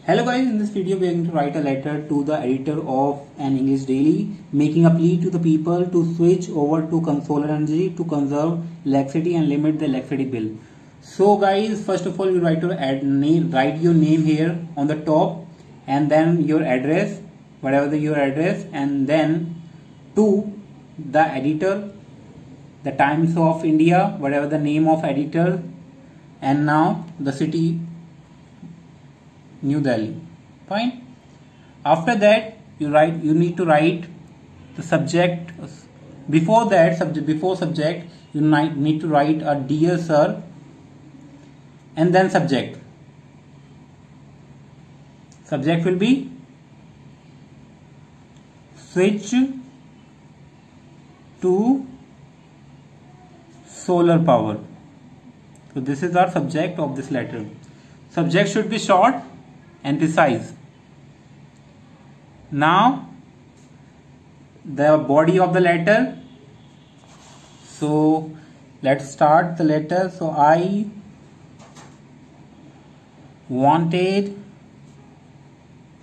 Hello guys, in this video we are going to write a letter to the editor of an English daily, making a plea to the people to switch over to Solar Energy to conserve electricity and limit the electricity bill. So guys, first of all you write your name here on the top, and then your address, whatever your address, and then to the editor, the Times of India, whatever the name of editor, and now the city New Delhi. Fine. After that you need to write the subject. Before subject you need to write a dear sir, and then subject will be switch to solar power. So this is our subject of this letter. Subject should be short and precise. Now the body of the letter. So let's start the letter. So I wanted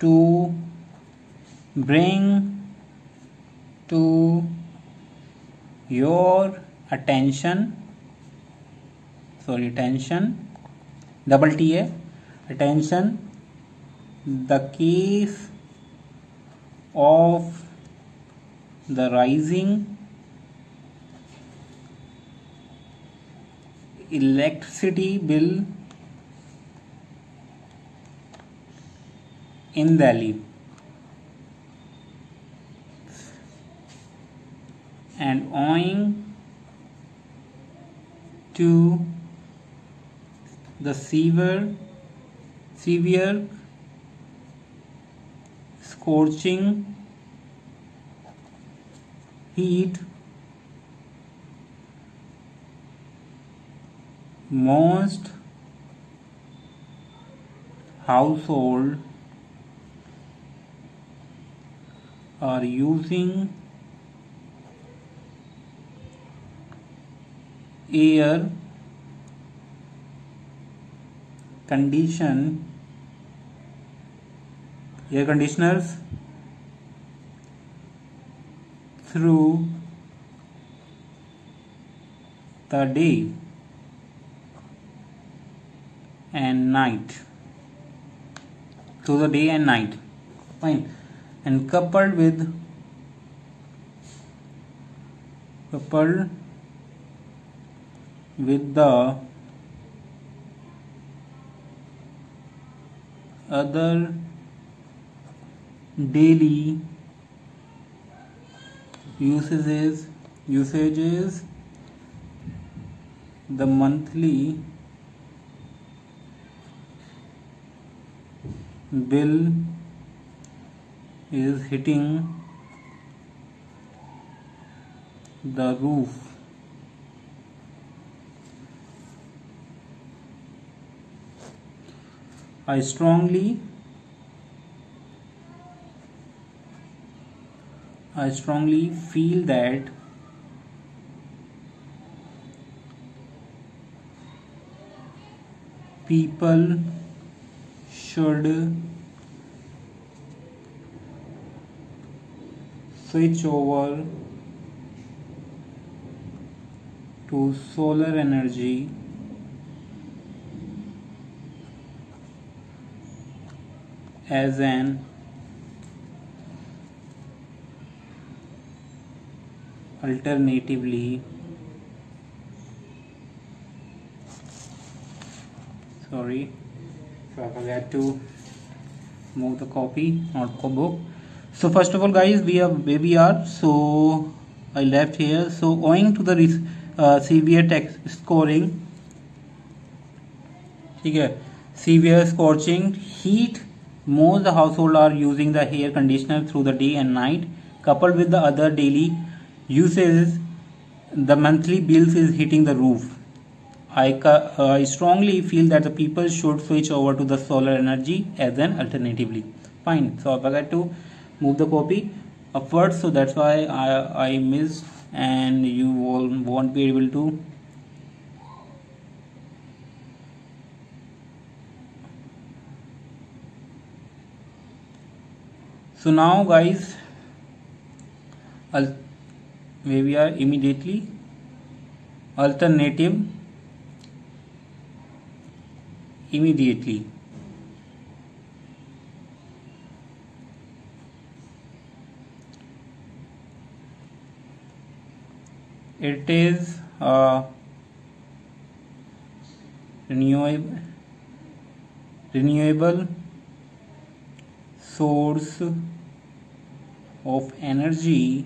to bring to your attention, double TA, attention, the case of the rising electricity bill in Delhi, and owing to the severe scorching heat, most households are using air conditioners through the day and night. Fine. And coupled with the other daily usages, the monthly bill is hitting the roof. I strongly feel that people should switch over to solar energy as an alternatively. Sorry, so I forgot to move the copy, not book. So first of all guys, where we are, so I left here. So owing to the severe scoring, severe scorching heat, most households are using the air conditioner through the day and night. Coupled with the other daily usages, the monthly bills is hitting the roof. I strongly feel that the people should switch over to the solar energy as an alternatively. Fine. So I forgot to move the copy upwards, so that's why I missed, and you won't be able to So now guys, where we are immediately alternative immediately. It is a renewable source of energy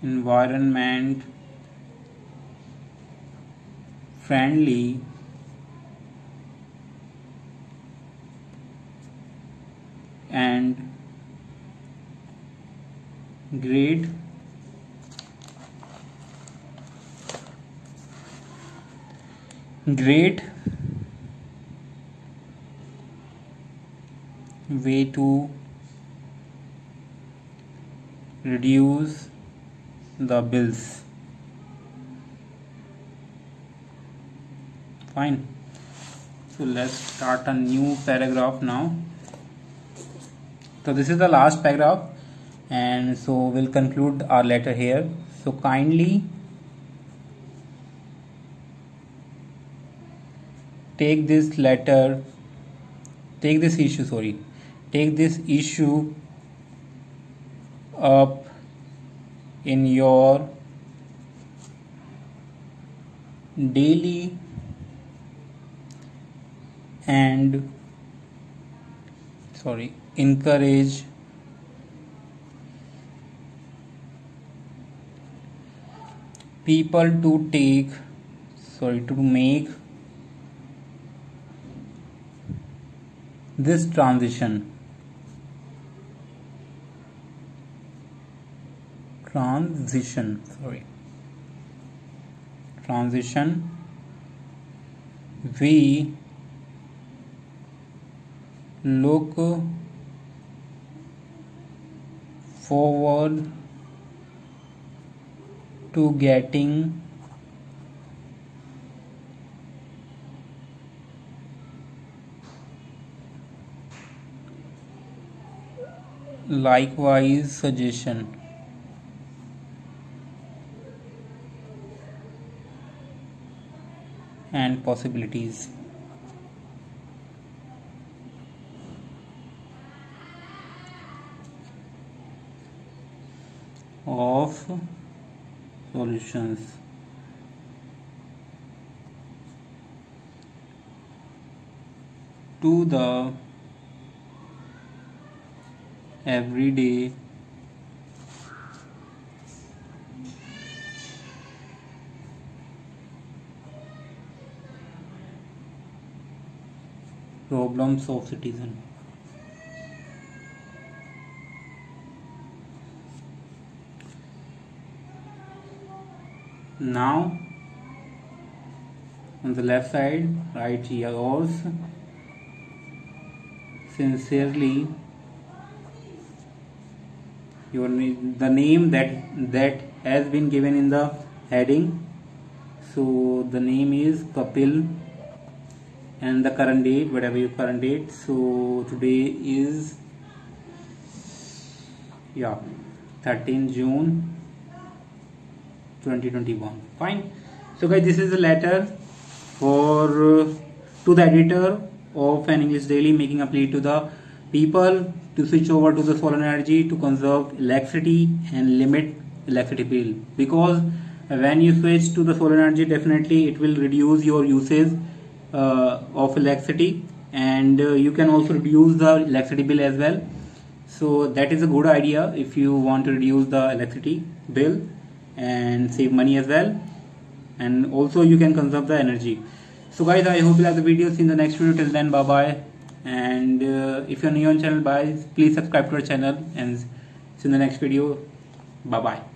environment friendly and great way to reduce the bills. Fine. So let's start a new paragraph now. So this is the last paragraph, and so we'll conclude our letter here. So kindly take this issue up in your daily and encourage people to make this transition we look forward to getting likewise suggestion and possibilities of solutions to the everyday problems of citizen. Now on the left side write yours sincerely, the name that has been given in the heading. So the name is Kapil and the current date, whatever your current date. So today is 13 June 2021. Fine. So guys, this is a letter for to the editor of an English daily, making a plea to the people to switch over to the solar energy to conserve electricity and limit electricity bill, because when you switch to the solar energy, definitely it will reduce your usage of electricity, and you can also reduce the electricity bill as well. So that is a good idea if you want to reduce the electricity bill and save money as well, and also you can conserve the energy. So guys, I hope you like the video. See you in the next video. Till then, bye bye. And if you're new on channel, please subscribe to our channel, and see you in the next video. Bye bye.